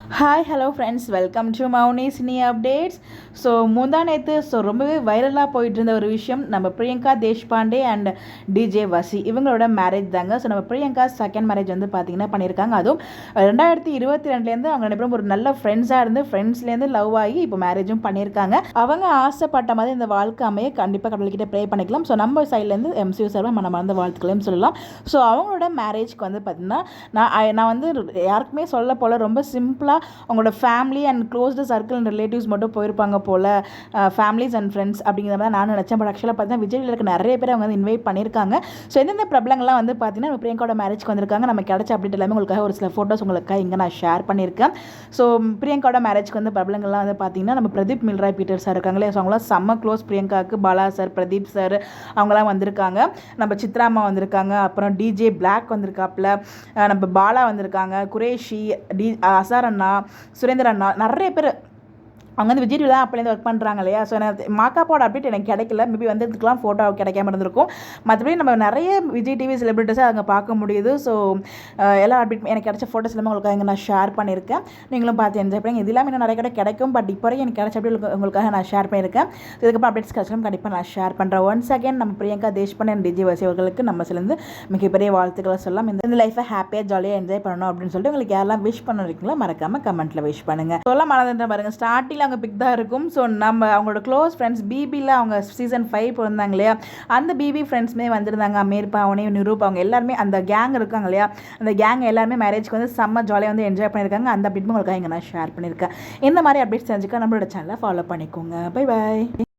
Hi hello friends, welcome to மௌனிஸ் நீ updates. So முந்தா நேற்று ரொம்பவே வைரலாக போயிட்டு இருந்த ஒரு விஷயம் நம்ம பிரியங்கா தேஷ்பாண்டே அண்ட் டிஜே வசி இவங்களோட மேரேஜ் தாங்க. ஸோ நம்ம பிரியங்கா செகண்ட் மேரேஜ் வந்து பார்த்திங்கன்னா பண்ணியிருக்காங்க. அதுவும் 2022 அவங்க ரெண்டு பேரும் ஒரு நல்ல ஃப்ரெண்ட்ஸாக இருந்து ஃப்ரெண்ட்ஸ்லேருந்து லவ் ஆகி இப்போ மேரேஜும் பண்ணியிருக்காங்க. அவங்க ஆசைப்பட்ட மாதிரி இந்த வாழ்க்கை அமைய கண்டிப்பாக கடவுள்கிட்ட ப்ரே பண்ணிக்கலாம். ஸோ நம்ம சைட்லேருந்து எம்சியூ சார்பாக மனமார்ந்த வாழ்த்துக்களையும் சொல்லலாம். ஸோ அவங்களோட மேரேஜ்க்கு வந்து பார்த்திங்கன்னா நான் வந்து யாருக்குமே சொல்ல போல் ரொம்ப சிம்பிளாக அவங்களோட family and closed circle and relatives மட்டும் போயிருப்பாங்க போல், ஃபேமிலிஸ் அண்ட் ஃப்ரெண்ட்ஸ் அப்படிங்கிற மாதிரி நான் நினச்சேன். பட் ஆக்சுவலாக பார்த்தீங்கன்னா விஜய்க்கு நிறைய பேர் அவங்க வந்து இன்வைட் பண்ணியிருக்காங்க. ஸோ எந்தெந்த பிரபலங்கள்லாம் வந்து பார்த்தீங்கன்னா நம்ம பிரியங்காவோட மேரேஜ்க்கு வந்திருக்காங்க. நம்ம கிடைச்ச அப்டேட் எல்லாமே உங்களுக்காக ஒரு சில ஃபோட்டோஸ் உங்களுக்காக இங்கே நான் ஷேர் பண்ணியிருக்கேன். ஸோ பிரியங்காவோட மேரேஜ்க்கு வந்து பிரபலங்கள்லாம் வந்து பார்த்தீங்கன்னா நம்ம பிரதீப் மில்ராய் பீட்டர் சார் இருக்காங்களே, ஸோ அவங்களாம் செம்ம க்ளோஸ் பிரியங்காவுக்கு. பாலா சார், பிரதீப் சார் அவங்களாம் வந்திருக்காங்க. நம்ம சித்ராமா வந்திருக்காங்க, அப்புறம் டிஜே பிளாக் வந்திருக்காப்புல, நம்ம பாலா வந்திருக்காங்க, குரேஷி, அசார் அண்ணா, சுரேந்தர் அண்ணா, நிறைய பேர் அவங்க வந்து விஜய் தான் அப்போலேருந்து ஒர்க் பண்ணுறாங்க இல்லையா. ஸோ எனக்கு மாக்காப்போட அப்டேட் எனக்கு கிடைக்கல, மேபி வந்ததுக்கெலாம் ஃபோட்டோ கிடைக்காம இருந்திருக்கும். மற்றபடி நம்ம நிறைய விஜய் டிவி செலிபிரிட்டிஸை அங்கே பார்க்க முடியுது. ஸோ எல்லா அப்டேட் எனக்கு கிடைச்ச ஃபோட்டோஸ் எல்லாமே உங்களுக்கு இங்கே நான் ஷேர் பண்ணியிருக்கேன். நீங்களும் பார்த்து என்ஜாய் பண்ணுங்க. இது எல்லாமே இன்னும் நிறைய கிடைக்கும். பட் இப்போ வரைக்கும் எனக்கு கிடைச்ச அப்டேட் உங்களுக்காக நான் ஷேர் பண்ணியிருக்கேன். இதுக்கப்புறம் அப்டேட்ஸ் கிடைச்சாலும் கண்டிப்பாக நான் ஷேர் பண்ணுறேன். ஒன்ஸ் அகேன் நம்ம பிரியங்கா தேஷ்பாண்டே அண்ட் டிஜே வசி அவர்களுக்கு நம்ம சேர்ந்து மிகப்பெரிய வாழ்த்துக்களை சொல்லலாம். இந்த லைஃபை ஹாப்பியாக ஜாலியாக என்ஜாய் பண்ணணும் அப்படின்னு சொல்லிட்டு உங்களுக்கு யாரெல்லாம் விஷ் பண்ணிருக்கீங்களோ மறக்காமல் கமெண்ட்டில் விஷ் பண்ணுங்கள். சொல்ல மறந்துட்டு பாருங்கள், ஸ்டார்டிங்கில் அவங்க பிக் தான் இருக்கும். ஸோ நம்ம அவங்களோட க்ளோஸ் ஃப்ரெண்ட்ஸ் பிபியில் அவங்க சீசன் 5 வந்தாங்க இல்லையா, அந்த பிபி ஃப்ரெண்ட்ஸ்மே வந்திருந்தாங்க. அமீர் பாவனி, நிரூப், அவங்க எல்லாருமே அந்த கேங் இருக்காங்க இல்லையா, அந்த கேங் எல்லாருமே மேரேஜ்க்கு வந்து செம்ம ஜாலியாக வந்து என்ஜாய் பண்ணியிருக்காங்க. அந்த அப்டேட் உங்களுக்காக இங்கே நான் ஷேர் பண்ணியிருக்கேன். இந்த மாதிரி அப்டேட்ஸ் தெரிஞ்சுக்க நம்மளோட சேனலை ஃபாலோ பண்ணிக்கோங்க. Bye bye.